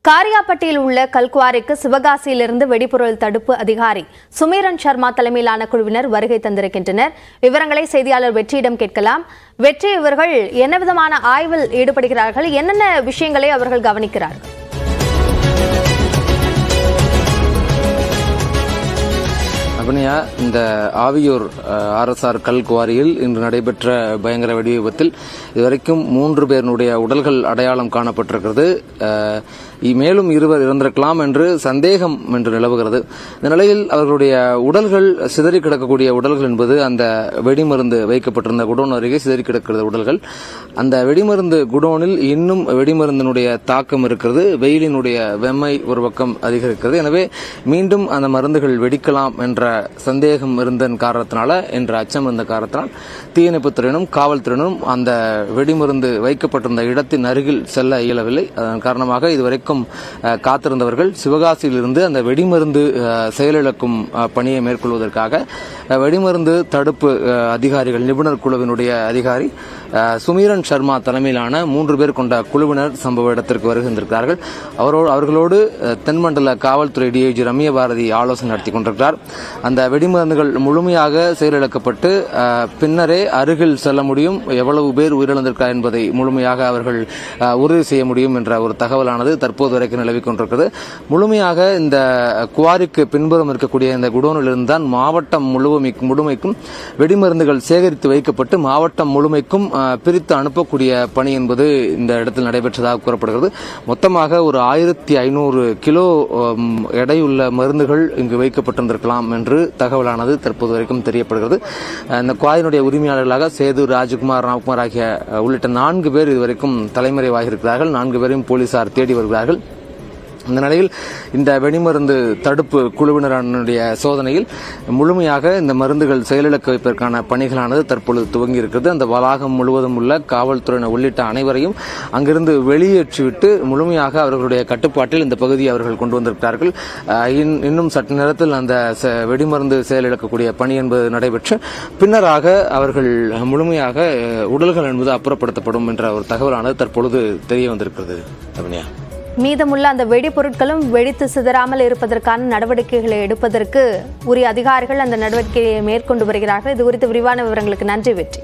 காரியாபட்டியில் உள்ள கல்குவாரிக்கு சிவகாசியிலிருந்து வெடிபொருள் தடுப்பு அதிகாரி சுமீரன் சர்மா தலைமையிலான குழுவினர் வருகை தந்திருக்கின்றனர். விவரங்களை செய்தியாளர் வெற்றியிடம் கேட்கலாம். வெற்றி, இவர்கள் என்ன விதமான ஆய்வில் ஈடுபடுகிறார்கள்? என்னென்ன விஷயங்களை அவர்கள் கவனிக்கிறார்கள்? அபிநயா, இந்த ஆவியூர் ஆர்எஸ்ஆர் கல்குவாரியில் இன்று நடைபெற்ற பயங்கர வெடி விபத்தில் இதுவரைக்கும் 3 பேருடைய உடல்கள் அடையாளம் காணப்பட்டிருக்கிறது. மேலும் 2 இறந்திருக்கலாம் என்று சந்தேகம் என்று நிலவுகிறது. இந்த நிலையில் அவர்களுடைய உடல்கள் சிதறி கிடக்கக்கூடிய உடல்கள் என்பது அந்த வெடிமருந்து வைக்கப்பட்டிருந்த குடோன் அருகே சிதறி கிடக்கிறது உடல்கள். அந்த வெடிமருந்து குடோனில் இன்னும் வெடிமருந்தினுடைய தாக்கம் இருக்கிறது. வெயிலினுடைய வெம்மை ஒரு பக்கம் அதிகரிக்கிறது. எனவே மீண்டும் அந்த மருந்துகள் வெடிக்கலாம் என்ற சந்தேகம் இருந்தன் காரணத்தினால, என்ற அச்சம் இருந்த காரணத்தினால் தீயணைப்புத்துறையினரும் காவல்துறையினரும் அந்த வெடிமருந்து வைக்கப்பட்டிருந்த இடத்தின் அருகில் செல்ல இயலவில்லை. அதன் காரணமாக இதுவரைக்கும் காத்திருந்தவர்கள் சிவகாசியிலிருந்து அந்த வெடிமருந்து செயலிழக்கும் பணியை மேற்கொள்வதற்காக வெடிமருந்து தடுப்பு அதிகாரிகள் நிபுணர் குழுவினுடைய அதிகாரி சுமீரன் சர்மா தலைமையிலான 3 பேர் கொண்ட குழுவினர் சம்பவ இடத்திற்கு வருகின்றிருக்கிறார்கள். அவர்களோடு தென்மண்டல காவல்துறை டிஐஜி ரம்ய பாரதி ஆலோசனை நடத்தி கொண்டிருக்கிறார். அந்த வெடிமருந்துகள் முழுமையாக செயலிழக்கப்பட்டு பின்னரே அருகில் செல்ல முடியும், எவ்வளவு பேர் உயிரிழந்திருக்கிறார் என்பதை முழுமையாக அவர்கள் உறுதி செய்ய முடியும் என்ற ஒரு தகவலானது தற்போது வரைக்கும் நிலவிக் கொண்டிருக்கிறது. முழுமையாக இந்த குவாரிக்கு பின்புறம் இருக்கக்கூடிய இந்த குடோனிலிருந்து தான் மாவட்டம் முழுமைக்கும் வெடிமருந்துகள் சேகரித்து வைக்கப்பட்டு மாவட்டம் முழுமைக்கும் பிரித்து அனுப்பக்கூடிய பணி என்பது இந்த இடத்தில் நடைபெற்றதாக கூறப்படுகிறது. மொத்தமாக ஒரு 1500 கிலோ எடையுள்ள மருந்துகள் இங்கு வைக்கப்பட்டிருந்திருக்கலாம் என்று தகவலானது தற்போது வரைக்கும் தெரியப்படுகிறது. இந்த குவாரியினுடைய உரிமையாளர்களாக சேது, ராஜ்குமார், ராம்குமார் ஆகிய உள்ளிட்ட 4 பேர் இதுவரைக்கும் தலைமறைவாகி இருக்கிறார்கள். 4 பேரையும் போலீசார் தேடி வருகிறார்கள். இந்த நிலையில் இந்த வெடிமருந்து தடுப்பு குழுவினருடைய சோதனையில் முழுமையாக இந்த மருந்துகள் செயலிழக்க வைப்பதற்கான பணிகளானது தற்பொழுது துவங்கி இருக்கிறது. அந்த வளாகம் முழுவதும் உள்ள காவல்துறையினர் உள்ளிட்ட அனைவரையும் அங்கிருந்து வெளியேற்றிவிட்டு முழுமையாக அவர்களுடைய கட்டுப்பாட்டில் இந்த பகுதியை அவர்கள் கொண்டு வந்திருக்கிறார்கள். இன்னும் சற்று நேரத்தில் அந்த வெடிமருந்து செயலிழக்கக்கூடிய பணி என்பது நடைபெற்று பின்னராக அவர்கள் முழுமையாக உடல்கள் என்பது அப்புறப்படுத்தப்படும் என்ற ஒரு தகவலானது தற்பொழுது தெரிய வந்திருக்கிறது. அபிநயா, மீதமுள்ள அந்த வெடிபொருட்களும் வெடித்து சிதறாமல் இருப்பதற்கான நடவடிக்கைகளை எடுப்பதற்கு உரிய அதிகாரிகள் அந்த நடவடிக்கையை மேற்கொண்டு வருகிறார்கள். இது குறித்து விரிவான விவரங்களுக்கு நன்றி வெற்றி.